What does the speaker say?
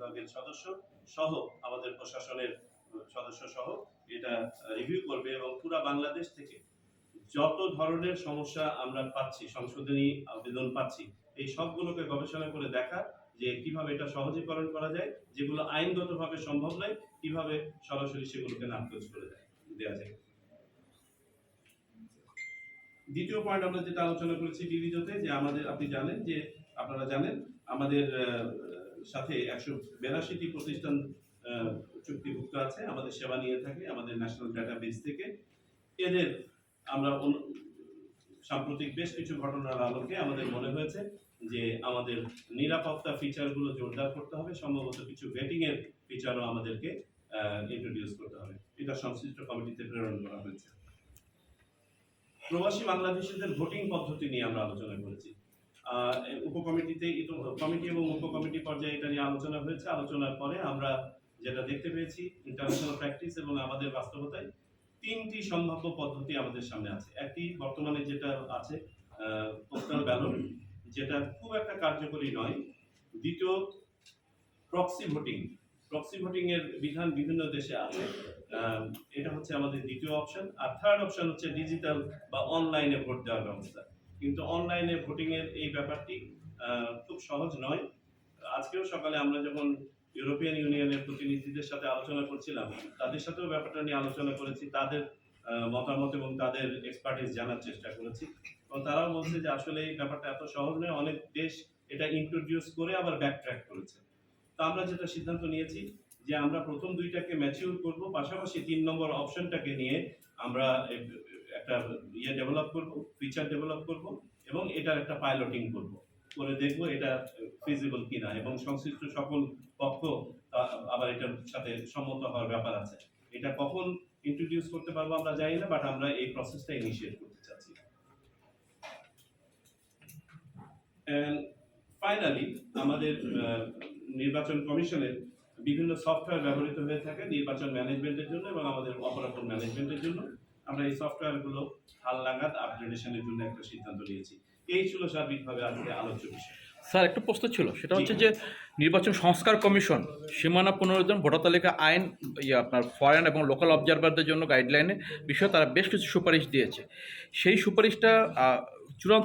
বিভাগের সদস্য সহ আমাদের প্রশাসনের সদস্য সহ এটা রিভিউ করবে এবং পুরো বাংলাদেশ থেকে যত ধরনের সমস্যা আমরা পাচ্ছি, সংশোধনী আবেদন পাচ্ছি, এই সবগুলোকে গবেষণা করে দেখা যে কিভাবে এটা সহজীকরণ করা যায়, যেগুলো আইনগতভাবে সম্ভব নয় কিভাবে সরাসরি সেগুলোকে নাকচ করে দেওয়া যায়। দ্বিতীয় পয়েন্ট আমরা যেটা আলোচনা করেছি বিবিধতে, যে আমাদের আপনারা জানেন আমাদের সাথে 182টি প্রতিষ্ঠান চুক্তিভুক্ত আছে, আমাদের সেবা নিয়ে থাকে আমাদের ন্যাশনাল ডাটাবেস থেকে। এদের আমরা সাম্প্রতিক বেশ কিছু ঘটনার আলোকে আমাদের মনে হয়েছে যে আমাদের নিরাপত্তা ফিচারগুলো জোরদার করতে হবে, সম্ভবত কিছু ভেটিং এর ফিচারও আমাদেরকে ইন্ট্রোডিউস করতে হবে। এটা সংশ্লিষ্ট কমিটিতে প্রেরণ করা হয়েছে। প্রবাসী বাংলাদেশিদের ভোটিং পদ্ধতি নিয়ে আমরা আলোচনা করেছি। উপকমিটিতে কমিটি এবং উপকমিটি পর্যায়ে এটা নিয়ে আলোচনা হয়েছে। আলোচনার পরে আমরা যেটা দেখতে পেয়েছি, ইন্টারন্যাশনাল প্র্যাকটিস এবং আমাদের বাস্তবতায় 3টি সম্ভাব্য পদ্ধতি আমাদের সামনে আছে। একটি বর্তমানে যেটা আছে পোস্টাল ব্যালট, যেটা খুব একটা কার্যকরী নয়। দ্বিতীয় প্রক্সি ভোটিং। প্রক্সি ভোটিং এর বিধান বিভিন্ন দেশে আছে, এটা হচ্ছে আমাদের দ্বিতীয় অপশন। আর থার্ড অপশন হচ্ছে ডিজিটাল বা অনলাইনে ভোট দেওয়ার ব্যবস্থা। কিন্তু অনলাইনে ভোটিং এর এই ব্যাপারটি খুব সহজ নয়। আজকেও সকালে আমরা যখন ইউরোপিয়ান ইউনিয়নের প্রতিনিধিদের সাথে আলোচনা করছিলাম, তাদের সাথেও ব্যাপারটা নিয়ে আলোচনা করেছি, তাদের মতামত এবং তাদের এক্সপার্টিস জানার চেষ্টা করেছি, এবং তারাও বলছে যে আসলে এই ব্যাপারটা এত সহজ নয়। অনেক দেশ এটা ইন্ট্রোডিউস করে আবার ব্যাকট্র্যাক করেছে। তো আমরা যেটা সিদ্ধান্ত নিয়েছি যে আমরা প্রথম দুইটাকে ম্যাচিউর করব, পাশাপাশি 3 নম্বর অপশনটাকে নিয়ে আমরা একটা ডেভেলপ করব, ফিচার ডেভেলপ করব এবং এটার একটা পাইলটিং করব, করে দেখবো এটা ফিজিবল কিনা, এবং সংশ্লিষ্ট সকল পক্ষ আবার এটার সাথে সম্মত হওয়ার ব্যাপার আছে। এটা কখন ইন্ট্রোডিউস করতে পারবো আমরা জানি না, বাট আমরা এই প্রসেসটা ইনিশিয়েট করতে চাচ্ছি। ফাইনালি আমাদের নির্বাচন কমিশনের বিভিন্ন সফটওয়্যার ব্যবহৃত হয়ে থাকে নির্বাচন ম্যানেজমেন্টের জন্য এবং আমাদের অপারেশন ম্যানেজমেন্টের জন্য। আমরা এই সফটওয়্যারগুলো হালনাগাদ আপগ্রেডেশনের জন্য একটা সিদ্ধান্ত নিয়েছি। এই ছিল সার্বিকভাবে আজকে আলোচ্য বিষয়। স্যার, একটা প্রশ্ন ছিল, সেটা হচ্ছে যে নির্বাচন সংস্কার কমিশন সীমানা পুনরুদ্ধার ভোটার তালিকা আইন আপনার ফরেন এবং লোকাল অবজারভারদের জন্য গাইডলাইনের বিষয়ে তারা বেশ কিছু সুপারিশ দিয়েছে। সেই সুপারিশটা চূড়ান্ত